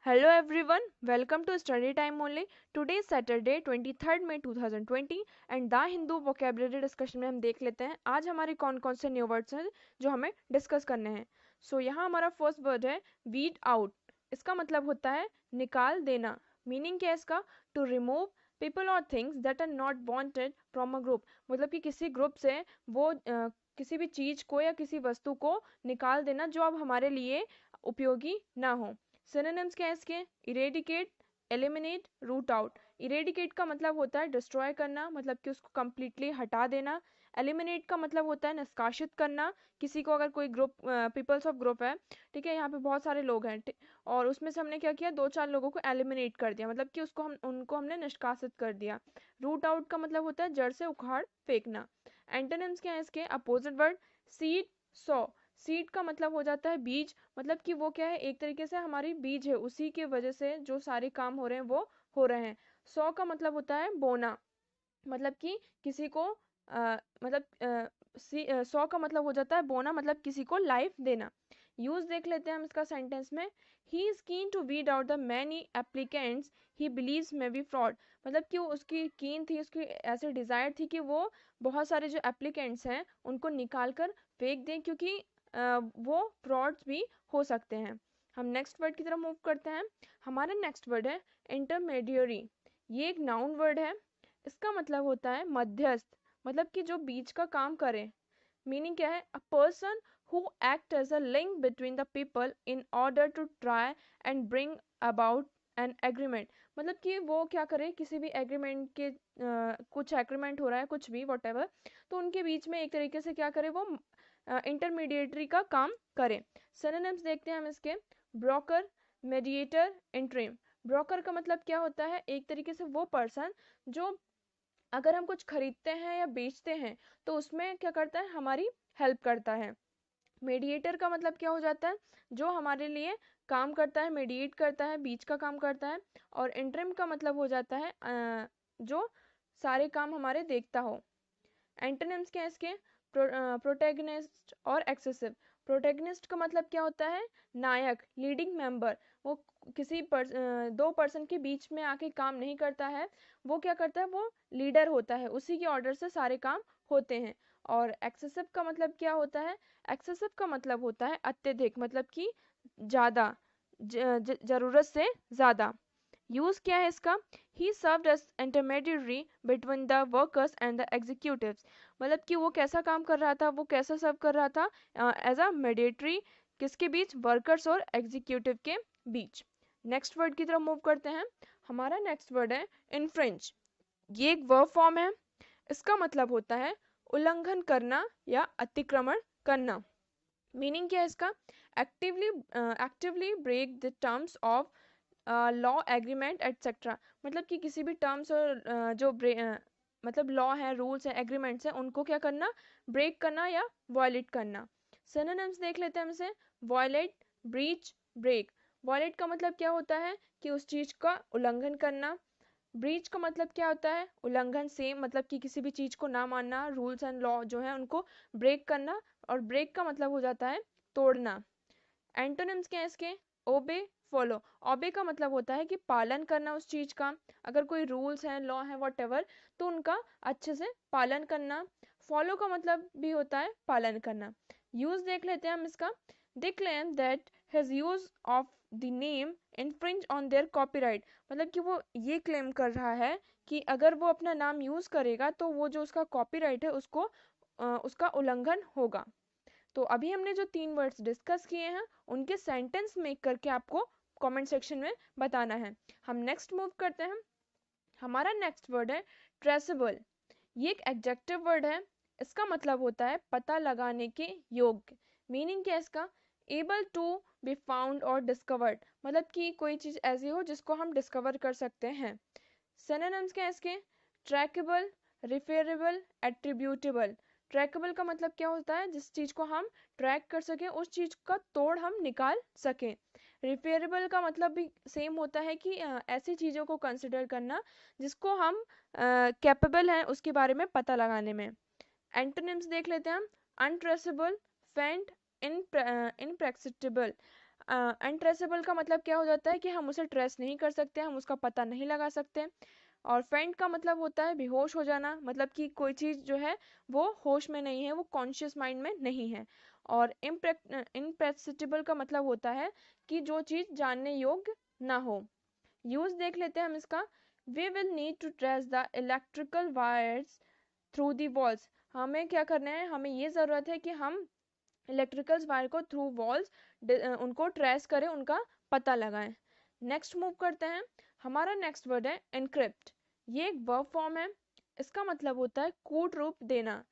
Hello everyone, welcome to Study Time Only. Today is Saturday 23rd May 2020 and the Hindu vocabulary discussion में हम देख लेते हैं आज हमारे कौन कौन से न्यू वर्ड्स हैं जो हमें डिस्कस करने हैं। यहाँ हमारा फर्स्ट वर्ड है वीड आउट। इसका मतलब होता है निकाल देना। मीनिंग क्या है इसका? टू रिमूव पीपल और things that are not wanted from a group. मतलब कि किसी ग्रुप से वो किसी भी चीज को या किसी वस्तु को निकाल देना जो अब हमारे लिए उपयोगी ना हो। सिनोनिम्स क्या है इसके? Eradicate, eliminate, root out. Eradicate का मतलब होता है डिस्ट्रॉय करना, मतलब कि उसको कंप्लीटली हटा देना। एलिमिनेट का मतलब होता है निष्कासित करना। किसी को अगर कोई ग्रुप पीपल्स ऑफ ग्रुप है, ठीक है, यहाँ पे बहुत सारे लोग हैं और उसमें से हमने क्या किया, दो चार लोगों को एलिमिनेट कर दिया, मतलब कि उसको हम उनको हमने निष्कासित कर दिया। रूट आउट का मतलब होता है जड़ से उखाड़ फेंकना। एंटोनिम्स क्या है इसके? Opposite word seed, saw. Seed का मतलब हो जाता है बीज, मतलब कि वो क्या है, एक तरीके से हमारी बीज है, उसी के वजह से जो सारे काम हो रहे हैं वो हो रहे हैं। सौ का मतलब होता है बोना, मतलब कि किसी को सौ का मतलब हो जाता है बोना, मतलब किसी को लाइफ देना। यूज देख लेते हैं हम इसका सेंटेंस में। He is keen to weed out the many applicants he believes may be fraud. मतलब कि वो उसकी कीन थी, उसकी ऐसे डिजायर थी कि वो बहुत सारे जो एप्लीकेंट्स हैं उनको निकाल कर फेंक दें, क्योंकि वो फ्रॉड्स भी हो सकते हैं। हम नेक्स्ट वर्ड की तरफ मूव करते हैं। हमारा नेक्स्ट वर्ड है इंटरमीडियरी। ये एक नाउन वर्ड है। इसका मतलब होता है मध्यस्थ, मतलब कि जो बीच का काम करे। मीनिंग क्या है? A person who act as a link between the people in order to try and bring about an agreement. मतलब कि वो क्या करे, किसी भी एग्रीमेंट के कुछ एग्रीमेंट हो रहा है, कुछ भी वट एवर, तो उनके बीच में एक तरीके से क्या करे, वो इंटरमीडिएटरी का काम करे। सिनोनिम्स देखते हैं हम इसके। Broker, mediator, interim. ब्रोकर का मतलब क्या होता है? एक तरीके से वो पर्सन जो अगर हम कुछ खरीदते हैं या बेचते हैं तो उसमें क्या करता है, हमारी हेल्प करता है। मीडिएटर का मतलब क्या हो जाता है? जो हमारे लिए काम करता है, मीडिएट करता है, बीच का काम करता है। और इंटरिम का मतलब हो जाता है जो सारे काम हमारे देखता हो। एंटोनिम्स क्या है इसके? प्रोटैगनिस्ट और एक्सेसिव। प्रोटैगनिस्ट का मतलब क्या होता है? नायक, लीडिंग मेंबर। वो किसी दो पर्सन के बीच में आके काम नहीं करता है, वो क्या करता है, वो लीडर होता है, उसी के ऑर्डर से सारे काम होते हैं। और एक्सेसिव का मतलब क्या होता है? एक्सेसिव का मतलब होता है अत्यधिक, मतलब कि ज़्यादा, जरूरत से ज़्यादा। यूज क्या है इसका? He served as intermediary between the workers and the executives. मतलब कि वो कैसा काम कर रहा था, वो कैसा सर्व कर रहा था? As a mediatory. किसके बीच? वर्कर्स और एग्जीक्यूटिव के बीच। नेक्स्ट वर्ड की तरफ मूव करते हैं। हमारा नेक्स्ट वर्ड है इनफ्रिंज। ये एक वर्ब फॉर्म है। इसका मतलब होता है उल्लंघन करना या अतिक्रमण करना। मीनिंग क्या है इसका? Actively actively break the terms of law, agreement etcetera. मतलब कि किसी भी टर्म्स और मतलब लॉ है, रूल्स है, एग्रीमेंट्स है, उनको क्या करना? ब्रेक करना या वायलेट करना। सिनोनिम्स देख लेते हैं हमसे। Violet, breach, break. वायलेट का मतलब क्या होता है कि उस चीज का उल्लंघन करना। ब्रीच का मतलब क्या होता है? उल्लंघन, सेम, मतलब कि किसी भी चीज को ना मानना, रूल्स एंड लॉ जो है उनको ब्रेक करना। और ब्रेक का मतलब हो जाता है तोड़ना। एंटोनिम्स क्या है इसके? ओबे, फॉलो। ओबे का मतलब होता है कि पालन करना उस चीज का। अगर कोई रूल्स है, लॉ है, वट एवर, तो उनका अच्छे से पालन करना। फॉलो का मतलब भी होता है पालन करना। यूज देख लेते हैं हम इसका। They claim that his use of the name infringe on their copyright. मतलब कि वो ये क्लेम कर रहा है कि अगर वो अपना नाम यूज करेगा तो वो जो उसका कॉपीराइट है उसको उसका उल्लंघन होगा। तो अभी हमने जो तीन वर्ड्स डिस्कस किए हैं उनके सेंटेंस मेक करके आपको कमेंट सेक्शन में बताना है। हम नेक्स्ट मूव करते हैं। हमारा नेक्स्ट वर्ड है ट्रेसेबल। ये एक एडजेक्टिव वर्ड है। इसका मतलब होता है पता लगाने के योग्य। मीनिंग क्या है इसका? एबल टू बी फाउंड और डिस्कवर्ड। मतलब कि कोई चीज ऐसी हो जिसको हम डिस्कवर कर सकते हैं। सिनोनिम्स क्या है इसके? Trackable, रिफेरेबल, attributable. ट्रैकेबल का मतलब क्या होता है? जिस चीज को हम ट्रैक कर सकें, उस चीज का तोड़ हम निकाल सकें। रिफेरेबल का मतलब भी सेम होता है कि ऐसी चीजों को कंसिडर करना जिसको हम कैपेबल हैं उसके बारे में पता लगाने में। एंटोनिम्स देख लेते हैं हम। अनट्रेसेबल, फेंट, इनप्रेडिक्टेबल। अनट्रेसेबल का मतलब क्या हो जाता है कि हम उसे ट्रेस नहीं कर सकते, हम उसका पता नहीं लगा सकते। और फेंट का मतलब होता है बेहोश हो जाना, मतलब कि कोई चीज़ जो है वो होश में नहीं है, वो कॉन्शियस माइंड में नहीं है। और इम्प्रेसिटेबल का मतलब होता है कि जो चीज़ जानने योग्य ना हो। यूज देख लेते हैं हम इसका। We will need to trace the electrical wires through the walls. हमें क्या करना है, हमें ये ज़रूरत है कि हम इलेक्ट्रिकल वायर को थ्रू वॉल्स उनको ट्रेस करें, उनका पता लगाएं। नेक्स्ट मूव करते हैं। हमारा नेक्स्ट वर्ड है एनक्रिप्ट। ये एक वर्ब फॉर्म है। इसका मतलब होता है कूट रूप देना।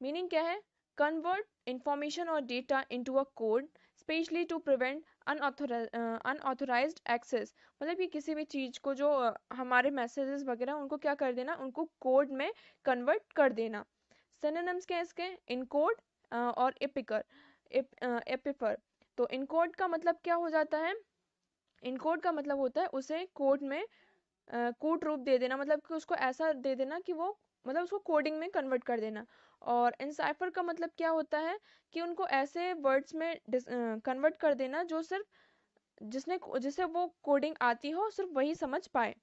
मीनिंग क्या है, कन्वर्ट इंफॉर्मेशन और data into a code especially to prevent unauthorised access. मतलब कि किसी भी चीज़ को जो हमारे मैसेजेस वगैरह उनको क्या कर देना, उनको कोड में कन्वर्ट कर देना। सिनोनिम्स क्या है इसके, इनकोड और एपिफर। तो इनकोड का मतलब क्या हो जाता है, इनकोड का मतलब होता है उसे कोड में कूट रूप दे देना, मतलब कि उसको ऐसा दे देना कि वो, मतलब उसको कोडिंग में कन्वर्ट कर देना। और इनसाइफर का मतलब क्या होता है कि उनको ऐसे वर्ड्स में कन्वर्ट कर देना जो सिर्फ जिसे वो कोडिंग आती हो सिर्फ वही समझ पाए।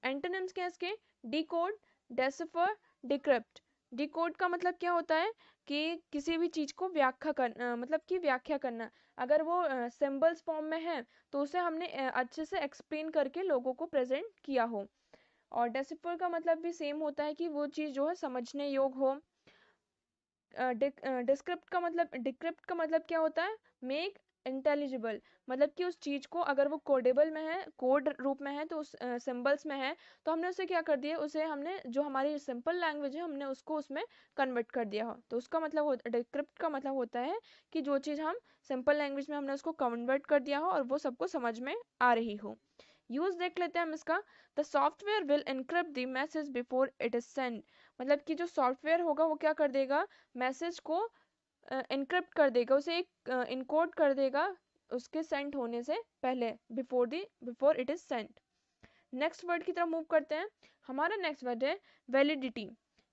एंटोनिम्स क्या है इसके, डिकोड, डेसिफर, डिक्रिप्ट। डिकोड का मतलब क्या होता है कि किसी भी चीज को मतलब कि व्याख्या करना। अगर वो सिंबल्स फॉर्म में है तो उसे हमने अच्छे से एक्सप्लेन करके लोगों को प्रेजेंट किया हो। और डेसिफर का मतलब भी सेम होता है कि वो चीज़ जो है समझने योग्य हो। डिक्रिप्ट का मतलब क्या होता है, मेक इंटेलिजिबल। मतलब कि उस चीज को अगर वो कोडेबल में है, कोड रूप में है, तो उस सिंबल्स में है, तो हमने उसे क्या कर दिया, उसे हमने जो हमारी सिंपल लैंग्वेज है हमने उसको उसमें कन्वर्ट कर दिया हो। तो उसका मतलब डिक्रिप्ट का मतलब होता है कि जो चीज़ हम सिंपल लैंग्वेज में हमने उसको कन्वर्ट कर दिया हो और वो सबको समझ में आ रही हो। यूज देख लेते हैं हम इसका। The software will encrypt the message before it is send. मतलब कि जो सॉफ्टवेयर होगा वो क्या कर देगा, मैसेज को एनक्रिप्ट कर देगा, उसे एक इनकोड कर देगा उसके सेंड होने से पहले, before it is sent. Next word की तरफ मूव करते हैं। हमारा नेक्स्ट वर्ड है वैलिडिटी।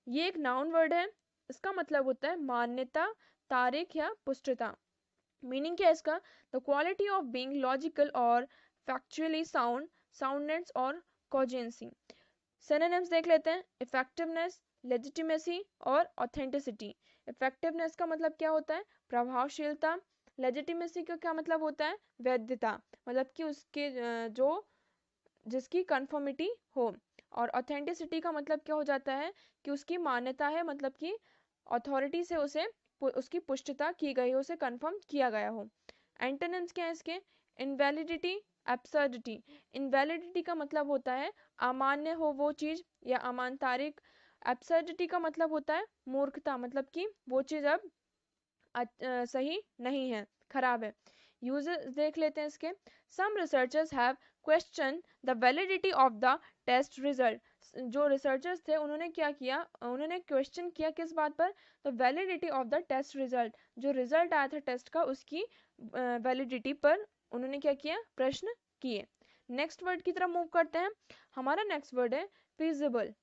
ये एक नाउन वर्ड है। इसका मतलब होता है मान्यता, तारीख या पुष्टता। मीनिंग क्या है इसका, the quality of being logical और फैक्चुअली साउंड, साउंडनेस और कॉजेंसी। सिनोनिम्स देख लेते हैं। इफेक्टिवनेस, लेजिटिमेसी और ऑथेंटिसिटी। इफेक्टिवनेस का मतलब क्या होता है, प्रभावशीलता। लेजिटिमेसी का क्या मतलब होता है, वैधता, मतलब कि उसके जो जिसकी कंफर्मिटी हो। और ऑथेंटिसिटी का मतलब क्या हो जाता है कि उसकी मान्यता है, मतलब कि अथॉरिटी से उसे उसकी पुष्टता की गई हो, उसे कंफर्म किया गया हो। एंटोनिम्स क्या है इसके, इनवैलिडिटी, एब्सर्डिटी। इनवैलिडिटी का मतलब होता है अमान्य हो वो चीज या अमानतारिक। एब्सर्डिटी का मतलब होता है मूर्खता, मतलब कि वो चीज अब सही नहीं है, खराब है। यूजर्स देख लेते हैं इसके। Some researchers have question the validity of the test result. जो रिसर्चर्स थे उन्होंने क्या किया, उन्होंने क्वेश्चन किया किस बात पर, तो validity of the test result, जो रिजल्ट आया था टेस्ट का उसकी वैलिडिटी पर उन्होंने क्या किया, प्रश्न किए। नेक्स्ट वर्ड की तरफ मूव करते हैं। हमारा नेक्स्ट वर्ड है फिजिबल।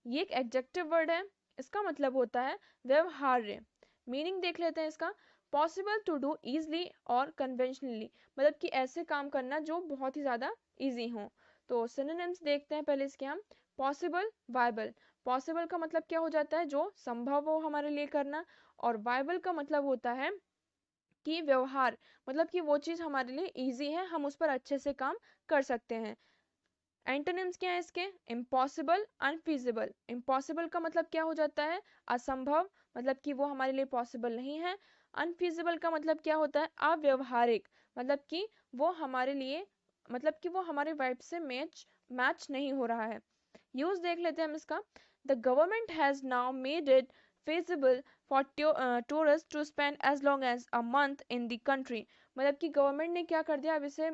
ये एक एडजेक्टिव वर्ड है। इसका मतलब होता है व्यवहार्य। मीनिंग देख लेते हैं इसका। पॉसिबल टू डू इजली और कन्वेंशनली, मतलब कि ऐसे काम करना जो बहुत ही ज़्यादा इजी हो। तो सिनोनिम्स देखते हैं पहले इसके हम। Possible, viable. पॉसिबल का मतलब क्या हो जाता है, जो संभव हो हमारे लिए करना। और वायबल का मतलब होता है कि व्यवहार, मतलब कि वो चीज़ हमारे लिए इजी है, हम उस पर अच्छे से काम कर सकते हैं। एंटोनिम्स क्या है इसके, इम्पॉसिबल, अनफीजिबल। इम्पॉसिबल का मतलब क्या हो जाता है, असंभव, मतलब कि वो हमारे लिए पॉसिबल नहीं है। अनफीजिबल का मतलब क्या होता है, अव्यवहारिक, मतलब कि वो हमारे लिए, मतलब कि वो हमारे वाइब से मैच नहीं हो रहा है। यूज देख लेते हैं हम इसका। The government has now made it feasible for tourists to spend as long as a month in the country। मतलब कि गवर्नमेंट ने क्या कर दिया, अब इसे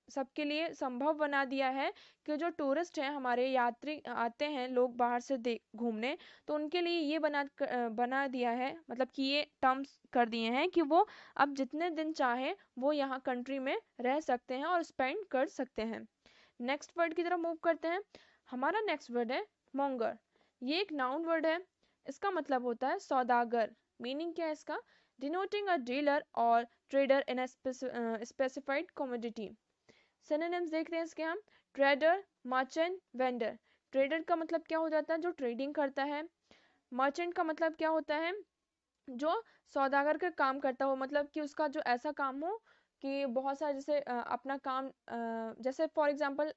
सबके लिए संभव बना दिया है कि जो टूरिस्ट हैं, हमारे यात्री आते हैं लोग बाहर से घूमने, तो उनके लिए ये बना दिया है, मतलब कि ये टर्म्स कर दिए हैं कि वो अब जितने दिन चाहे वो यहाँ कंट्री में रह सकते हैं और स्पेंड कर सकते हैं। नेक्स्ट वर्ड की तरफ मूव करते हैं। हमारा नेक्स्ट वर्ड है मॉन्गर। ये एक नाउन वर्ड है। इसका मतलब होता है सौदागर। मीनिंग क्या है इसका, denoting a dealer or trader in a specified commodity. Synonyms देखते हैं इसके हम, ट्रेडर, मर्चेंट, वेंडर। ट्रेडर का मतलब क्या हो जाता है, जो ट्रेडिंग करता है। मर्चेंट का मतलब क्या होता है, जो सौदागर का काम करता हो, मतलब कि उसका जो ऐसा काम हो कि बहुत सारा, जैसे अपना काम, जैसे फॉर एग्जांपल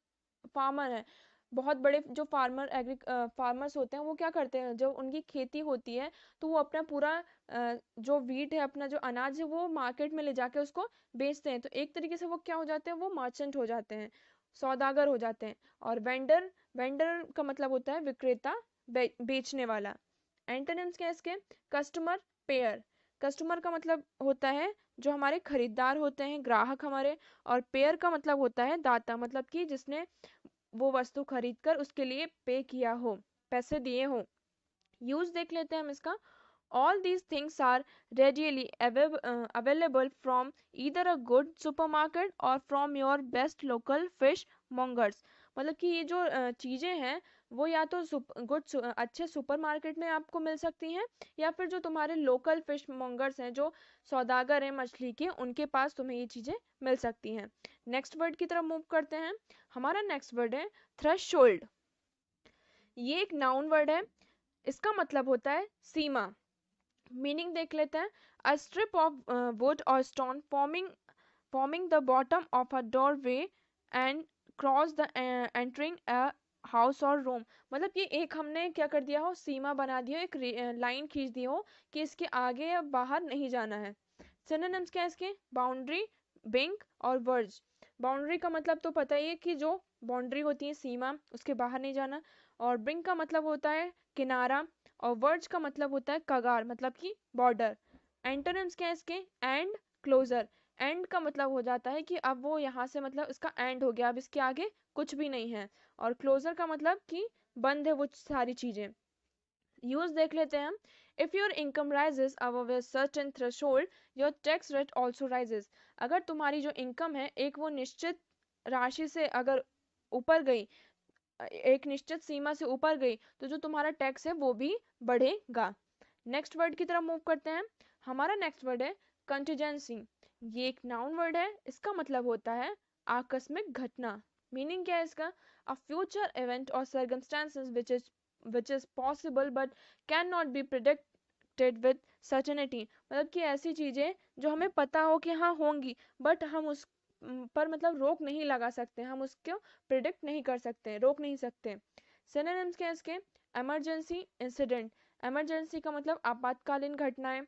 फार्मर है, बहुत बड़े जो फार्मर्स होते हैं, वो क्या करते हैं, जब उनकी खेती होती है तो वो अपना पूरा जो वीट है, अपना जो अनाज है, वो मार्केट में ले जाके उसको बेचते हैं। तो एक तरीके से वो क्या हो जाते हैं, वो मर्चेंट हो जाते हैं, सौदागर हो जाते हैं। और वेंडर, वेंडर का मतलब होता है विक्रेता, बेचने वाला। एंटोनिम्स क्या है इसके, कस्टमर, पेयर। कस्टमर का मतलब होता है जो हमारे खरीदार होते हैं, ग्राहक हमारे। और पेयर का मतलब होता है दाता, मतलब कि जिसने वो वस्तु खरीद कर उसके लिए पे किया हो, पैसे दिए हो। यूज देख लेते हैं हम इसका। All these things are readily available from either a good supermarket or from your best local fish mongers। मतलब कि ये जो चीज़ें हैं, वो या तो अच्छे सुपरमार्केट में आपको मिल सकती हैं, या फिर जो तुम्हारे लोकल फिश मॉन्गर्स हैं, जो सौदागर हैं मछली के, उनके पास तुम्हें ये चीज़ें मिल सकती हैं। नेक्स्ट वर्ड की तरफ मूव करते हैं। हमारा नेक्स्ट वर्ड है थ्रेशोल्ड। ये एक नाउन वर्ड है। इसका मतलब होता है सीमा। मीनिंग देख लेते हैं। अ स्ट्रिप ऑफ वुड और stone forming the bottom of a doorway and cross the entering a house और रूम। मतलब कि एक हमने क्या कर दिया हो, सीमा बना दी हो, एक लाइन खींच दी हो कि इसके आगे या बाहर नहीं जाना है। सिनोनिम्स क्या है इसके, बाउंड्री, बिंक और वर्ज। बाउंड्री का मतलब तो पता ही है कि जो बाउंड्री होती है, सीमा, उसके बाहर नहीं जाना। और ब्रिंक का मतलब होता है किनारा। और वर्ज का मतलब होता है कगार, मतलब कि बॉर्डर। एंटोनिम्स क्या है इसके, एंड, क्लोजर। एंड का मतलब हो जाता है कि अब वो यहाँ से, मतलब इसका एंड हो गया, अब इसके आगे कुछ भी नहीं है। और क्लोजर का मतलब कि बंद है वो सारी चीजें। यूज देख लेते हैं हम। If your income rises above a certain threshold, your tax rate also rises. अगर तुम्हारी जो इनकम है एक वो निश्चित राशि से अगर ऊपर गई, एक निश्चित सीमा से ऊपर गई, तो जो तुम्हारा टैक्स है वो भी बढ़ेगा। नेक्स्ट वर्ड की तरफ मूव करते हैं। हमारा नेक्स्ट वर्ड है कंटीजेंसी। ये एक नाउन वर्ड है। इसका मतलब होता है आकस्मिक घटना। मीनिंग क्या है इसका, अ फ्यूचर इवेंट और circumstances which is possible but cannot be predicted with certainty। मतलब कि ऐसी चीजें जो हमें पता हो कि हाँ होंगी, बट हम उस पर मतलब रोक नहीं लगा सकते, हम उसको प्रिडिक्ट नहीं कर सकते, रोक नहीं सकते। सिनोनिम्स क्या है इसके, इमरजेंसी, इंसिडेंट। इमरजेंसी का मतलब आपातकालीन घटनाएं,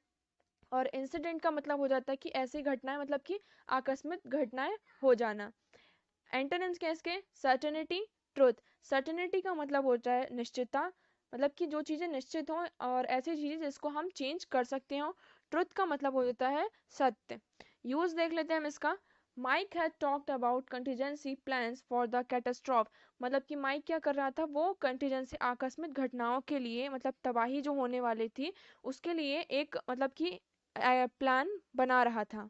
और इंसिडेंट का मतलब हो जाता है कि ऐसी घटनाएं, मतलब कि आकस्मिक घटनाएं हो जाना। एंटोनिम्स क्या है इसके, सर्टेनिटी, ट्रुथ। सर्टेनिटी का मतलब होता है निश्चितता, मतलब कि जो चीज़ें निश्चित हों, और ऐसी चीज़ें जिसको हम चेंज कर सकते हो। ट्रुथ का मतलब होता है सत्य। यूज देख लेते हैं हम इसका। Mike had talked about contingency plans for the catastrophe. मतलब कि माइक क्या कर रहा था, वो कंटीजेंसी, आकस्मिक घटनाओं के लिए, मतलब तबाही जो होने वाली थी उसके लिए एक, मतलब कि प्लान बना रहा था।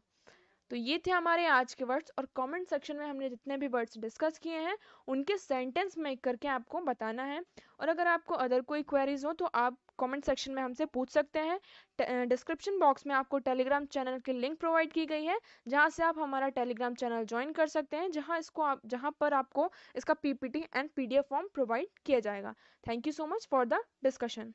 तो ये थे हमारे आज के वर्ड्स, और कमेंट सेक्शन में हमने जितने भी वर्ड्स डिस्कस किए हैं उनके सेंटेंस मेक करके आपको बताना है। और अगर आपको अदर कोई क्वेरीज हो तो आप कमेंट सेक्शन में हमसे पूछ सकते हैं। डिस्क्रिप्शन बॉक्स में आपको टेलीग्राम चैनल की लिंक प्रोवाइड की गई है, जहां से आप हमारा टेलीग्राम चैनल ज्वाइन कर सकते हैं, जहां पर आपको इसका PPT and PDF form provide किया जाएगा। Thank you so much for the discussion.